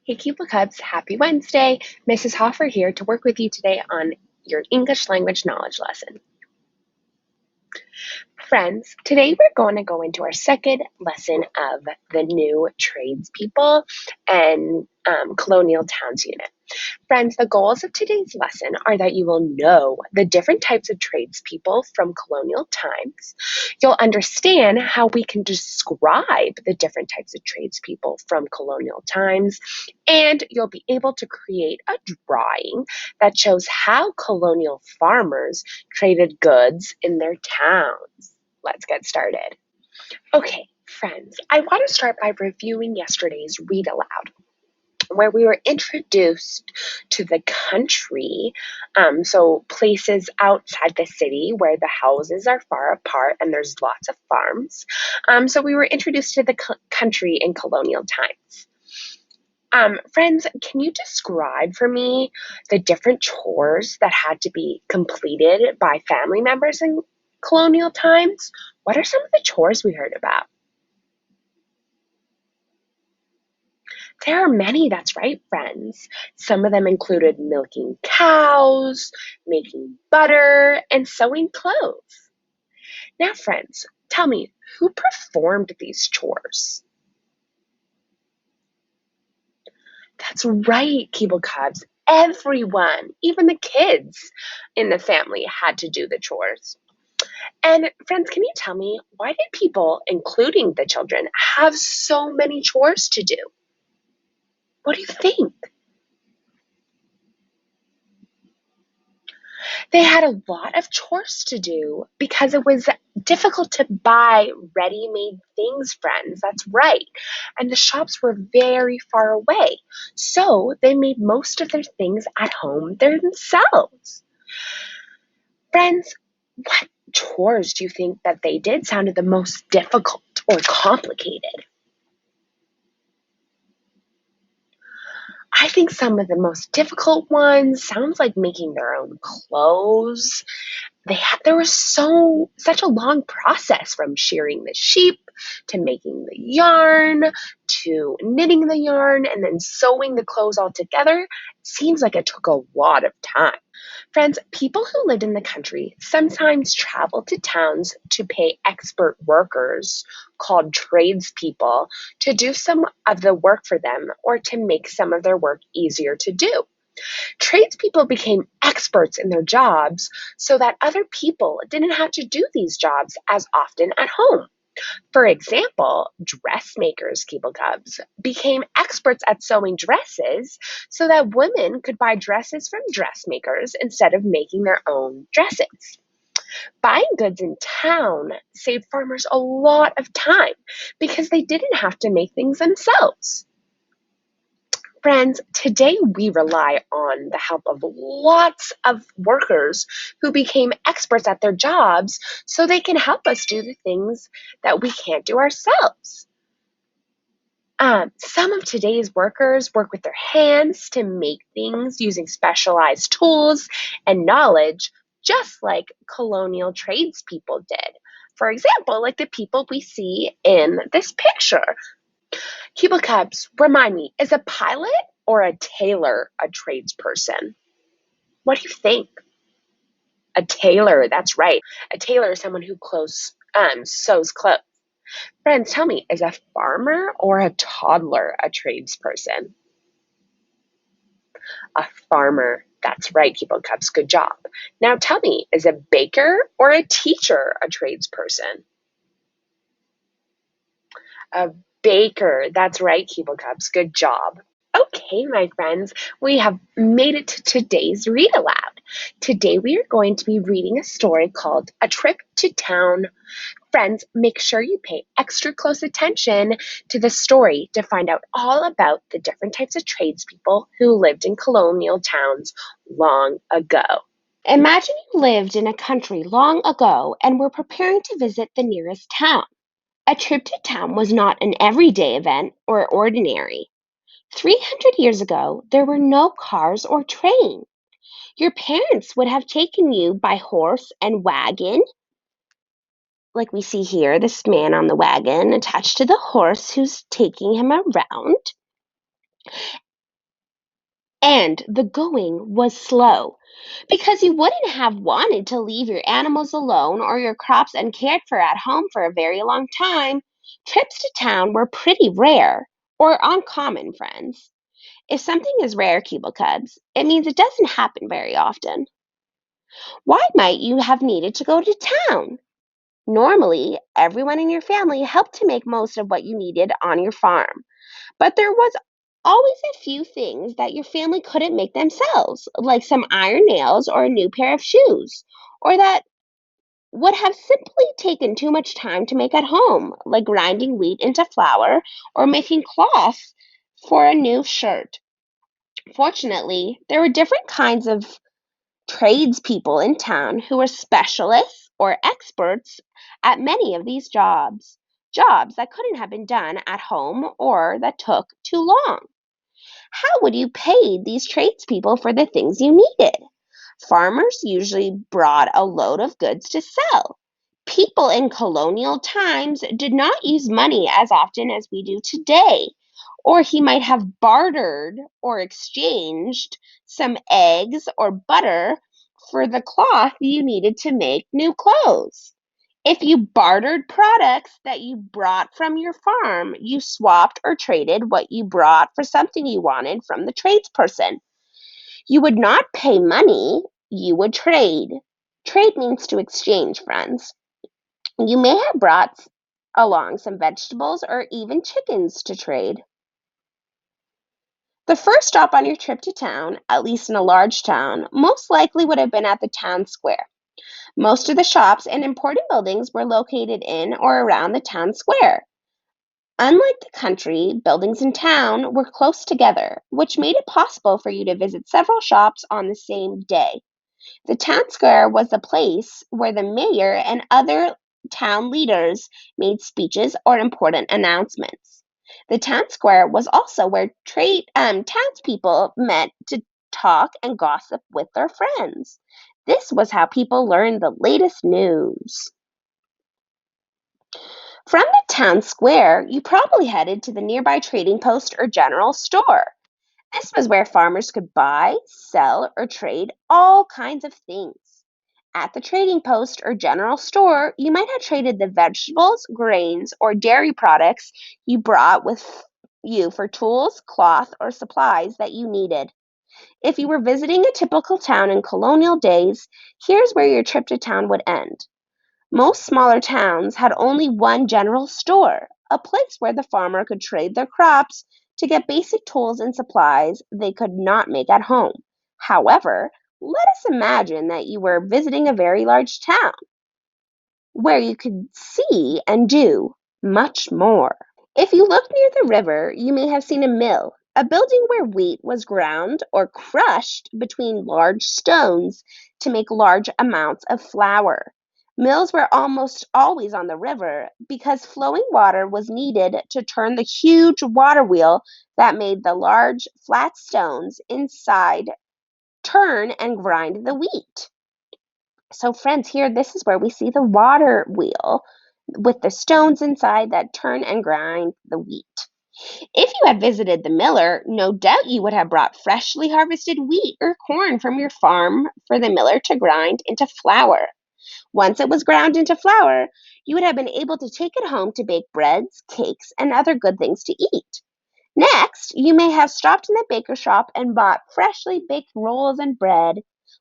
Hey, Cuba Cubs, happy Wednesday. Mrs. Hoffer here to work with you today on your English language knowledge lesson. Friends, today we're going to go into our second lesson of the new tradespeople and colonial towns unit. Friends, the goals of today's lesson are that you will know the different types of tradespeople from colonial times. You'll understand how we can describe the different types of tradespeople from colonial times, and you'll be able to create a drawing that shows how colonial farmers traded goods in their towns. Let's get started. Okay, friends, I want to start by reviewing yesterday's read aloud, where we were introduced to the country, so places outside the city where the houses are far apart and there's lots of farms. So we were introduced to the country in colonial times. Friends, can you describe for me the different chores that had to be completed by family members in colonial times? What are some of the chores we heard about? There are many, that's right, friends. Some of them included milking cows, making butter, and sewing clothes. Now, friends, tell me, who performed these chores? That's right, Keeble Cubs. Everyone, even the kids in the family, had to do the chores. And friends, can you tell me, why did people, including the children, have so many chores to do? What do you think? They had a lot of chores to do because it was difficult to buy ready-made things, friends. That's right. And the shops were very far away. So they made most of their things at home themselves. Friends, what chores do you think that they did sounded the most difficult or complicated? I think some of the most difficult ones sounds like making their own clothes. There was such a long process from shearing the sheep to making the yarn to knitting the yarn and then sewing the clothes all together. It seems like it took a lot of time. Friends, people who lived in the country sometimes traveled to towns to pay expert workers called tradespeople to do some of the work for them or to make some of their work easier to do. Tradespeople became experts in their jobs so that other people didn't have to do these jobs as often at home. For example, dressmakers, Keeble Cubs, became experts at sewing dresses so that women could buy dresses from dressmakers instead of making their own dresses. Buying goods in town saved farmers a lot of time because they didn't have to make things themselves. Friends, today we rely on the help of lots of workers who became experts at their jobs so they can help us do the things that we can't do ourselves. Some of today's workers work with their hands to make things using specialized tools and knowledge, just like colonial tradespeople did. For example, like the people we see in this picture. Keeble Cubs, remind me, is a pilot or a tailor a tradesperson? What do you think? A tailor, that's right. A tailor is someone who sews clothes. Friends, tell me, is a farmer or a toddler a tradesperson? A farmer, that's right, Keeble Cubs, good job. Now tell me, is a baker or a teacher a tradesperson? A baker, that's right, Keeble Cubs, good job. Okay, my friends, we have made it to today's read aloud. Today we are going to be reading a story called A Trip to Town. Friends, make sure you pay extra close attention to the story to find out all about the different types of tradespeople who lived in colonial towns long ago. Imagine you lived in a country long ago and were preparing to visit the nearest town. A trip to town was not an everyday event or ordinary. 300 years ago, there were no cars or train. Your parents would have taken you by horse and wagon, like we see here, this man on the wagon attached to the horse who's taking him around. And the going was slow because you wouldn't have wanted to leave your animals alone or your crops uncared for at home for a very long time. Trips to town were pretty rare or uncommon, friends. If something is rare, Keeble Cubs, it means it doesn't happen very often. Why might you have needed to go to town? Normally, everyone in your family helped to make most of what you needed on your farm. But there was always a few things that your family couldn't make themselves, like some iron nails or a new pair of shoes, or that would have simply taken too much time to make at home, like grinding wheat into flour or making cloth for a new shirt. Fortunately, there were different kinds of tradespeople in town who were specialists or experts at many of these jobs that couldn't have been done at home or that took too long. How would you pay these tradespeople for the things you needed? Farmers usually brought a load of goods to sell. People in colonial times did not use money as often as we do today, or he might have bartered or exchanged some eggs or butter for the cloth you needed to make new clothes. If you bartered products that you brought from your farm, you swapped or traded what you brought for something you wanted from the tradesperson. You would not pay money, you would trade. Trade means to exchange, friends. You may have brought along some vegetables or even chickens to trade. The first stop on your trip to town, at least in a large town, most likely would have been at the town square. Most of the shops and important buildings were located in or around the town square. Unlike the country, buildings in town were close together, which made it possible for you to visit several shops on the same day. The town square was the place where the mayor and other town leaders made speeches or important announcements. The town square was also where townspeople met to talk and gossip with their friends. This was how people learned the latest news. From the town square, you probably headed to the nearby trading post or general store. This was where farmers could buy, sell, or trade all kinds of things. At the trading post or general store, you might have traded the vegetables, grains, or dairy products you brought with you for tools, cloth, or supplies that you needed. If you were visiting a typical town in colonial days, here's where your trip to town would end. Most smaller towns had only one general store, a place where the farmer could trade their crops to get basic tools and supplies they could not make at home. However, let us imagine that you were visiting a very large town where you could see and do much more. If you look near the river, you may have seen a mill, a building where wheat was ground or crushed between large stones to make large amounts of flour. Mills were almost always on the river because flowing water was needed to turn the huge water wheel that made the large flat stones inside turn and grind the wheat. So, friends, here this is where we see the water wheel with the stones inside that turn and grind the wheat. If you had visited the miller, no doubt you would have brought freshly harvested wheat or corn from your farm for the miller to grind into flour. Once it was ground into flour, you would have been able to take it home to bake breads, cakes, and other good things to eat. Next, you may have stopped in the baker shop and bought freshly baked rolls and bread.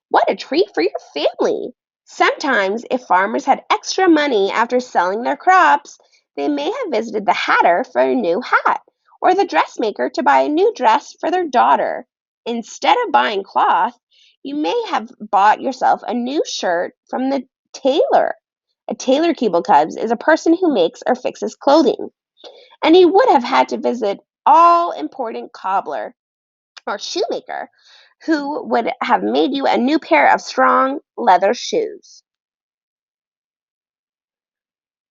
What a treat for your family! Sometimes, if farmers had extra money after selling their crops, they may have visited the hatter for a new hat or the dressmaker to buy a new dress for their daughter. Instead of buying cloth, you may have bought yourself a new shirt from the tailor. A tailor, Keeble Cubs, is a person who makes or fixes clothing. And he would have had to visit all important cobbler or shoemaker who would have made you a new pair of strong leather shoes.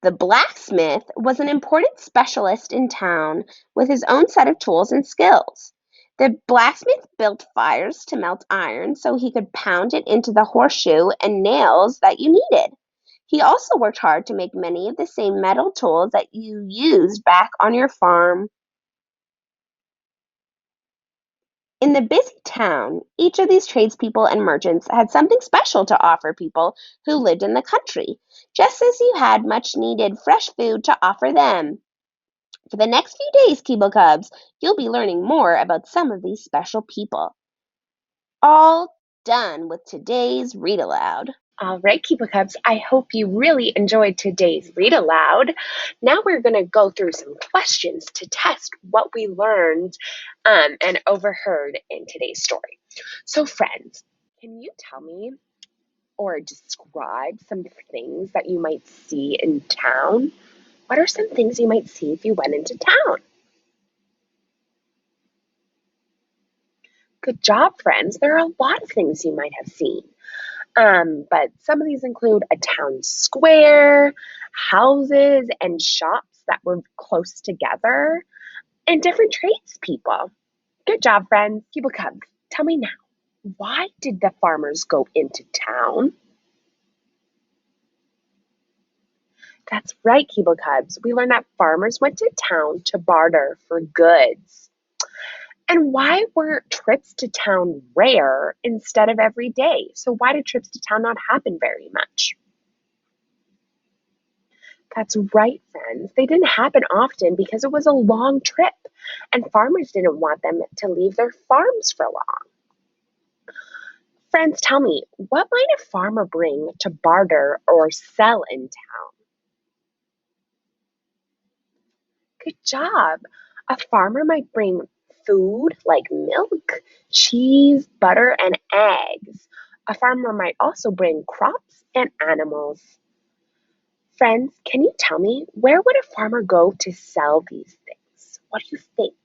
The blacksmith was an important specialist in town with his own set of tools and skills. The blacksmith built fires to melt iron so he could pound it into the horseshoe and nails that you needed. He also worked hard to make many of the same metal tools that you used back on your farm. In the busy town, each of these tradespeople and merchants had something special to offer people who lived in the country, just as you had much needed fresh food to offer them. For the next few days, Keeble Cubs, you'll be learning more about some of these special people. All done with today's read aloud. All right, Keeper Cubs, I hope you really enjoyed today's read aloud. Now we're going to go through some questions to test what we learned and overheard in today's story. So, friends, can you tell me or describe some things that you might see in town? What are some things you might see if you went into town? Good job, friends. There are a lot of things you might have seen. But some of these include a town square, houses and shops that were close together, and different tradespeople. Good job, friends. People Cubs, tell me now, why did the farmers go into town? That's right, Keeble Cubs. We learned that farmers went to town to barter for goods. And why were trips to town rare instead of every day? So why did trips to town not happen very much? That's right, friends. They didn't happen often because it was a long trip, and farmers didn't want them to leave their farms for long. Friends, tell me, what might a farmer bring to barter or sell in town? Good job. A farmer might bring food like milk, cheese, butter, and eggs. A farmer might also bring crops and animals. Friends, can you tell me, where would a farmer go to sell these things? What do you think?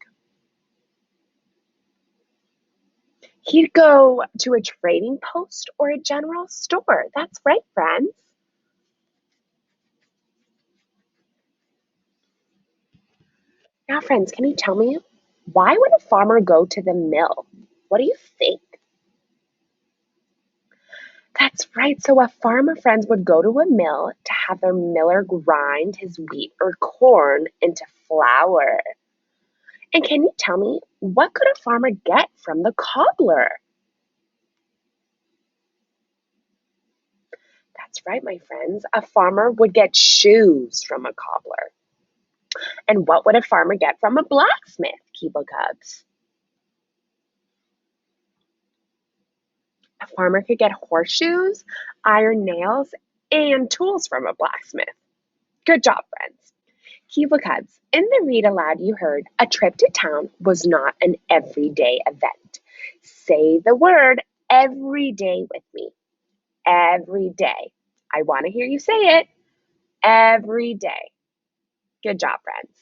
He'd go to a trading post or a general store. That's right, friends. Now, friends, can you tell me, why would a farmer go to the mill? What do you think? That's right. So a farmer, friends, would go to a mill to have their miller grind his wheat or corn into flour. And can you tell me, what could a farmer get from the cobbler? That's right, my friends. A farmer would get shoes from a cobbler. And what would a farmer get from a blacksmith, Keeble Cubs? A farmer could get horseshoes, iron nails, and tools from a blacksmith. Good job, friends. Keeble Cubs, in the read aloud you heard, a trip to town was not an everyday event. Say the word every day with me. Every day. I want to hear you say it. Every day. Good job, friends.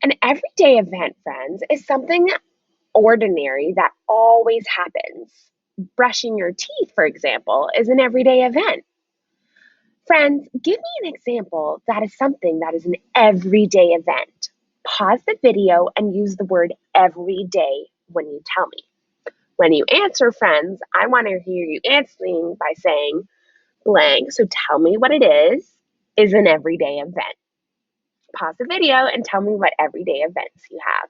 An everyday event, friends, is something ordinary that always happens. Brushing your teeth, for example, is an everyday event. Friends, give me an example that is something that is an everyday event. Pause the video and use the word everyday when you tell me. When you answer, friends, I want to hear you answering by saying blank. So tell me what it is an everyday event. Pause the video and tell me what everyday events you have.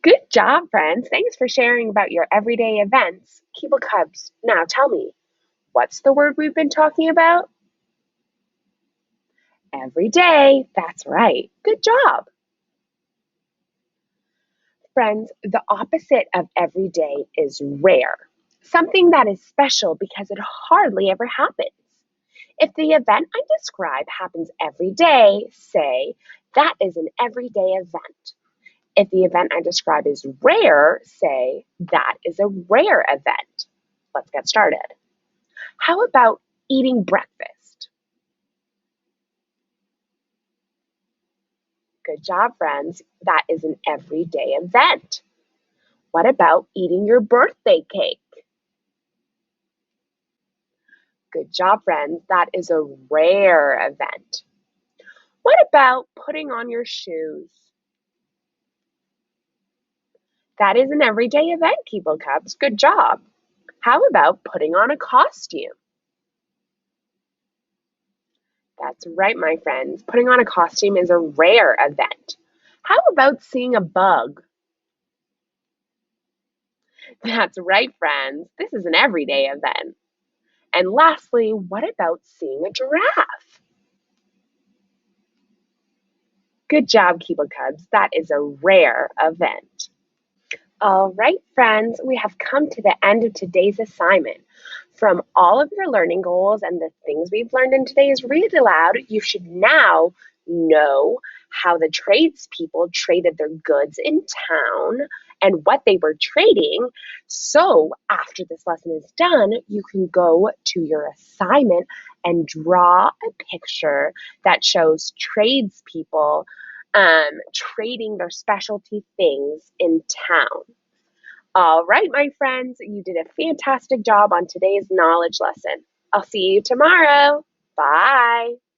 Good job, friends. Thanks for sharing about your everyday events. Keeble Cubs, now tell me, what's the word we've been talking about? Every day. That's right. Good job. Friends, the opposite of everyday is rare. Something that is special because it hardly ever happens. If the event I describe happens every day, say, that is an everyday event. If the event I describe is rare, say, that is a rare event. Let's get started. How about eating breakfast? Good job, friends. That is an everyday event. What about eating your birthday cake? Good job, friends. That is a rare event. What about putting on your shoes? That is an everyday event, Keeble Cubs. Good job. How about putting on a costume? That's right, my friends. Putting on a costume is a rare event. How about seeing a bug? That's right, friends. This is an everyday event. And lastly, what about seeing a giraffe? Good job, Keeble Cubs. That is a rare event. All right, friends, we have come to the end of today's assignment. From all of your learning goals and the things we've learned in today's Read Aloud, you should now know how the tradespeople traded their goods in town and what they were trading. So, after this lesson is done, you can go to your assignment and draw a picture that shows tradespeople trading their specialty things in town. All right, my friends, you did a fantastic job on today's knowledge lesson. I'll see you tomorrow. Bye.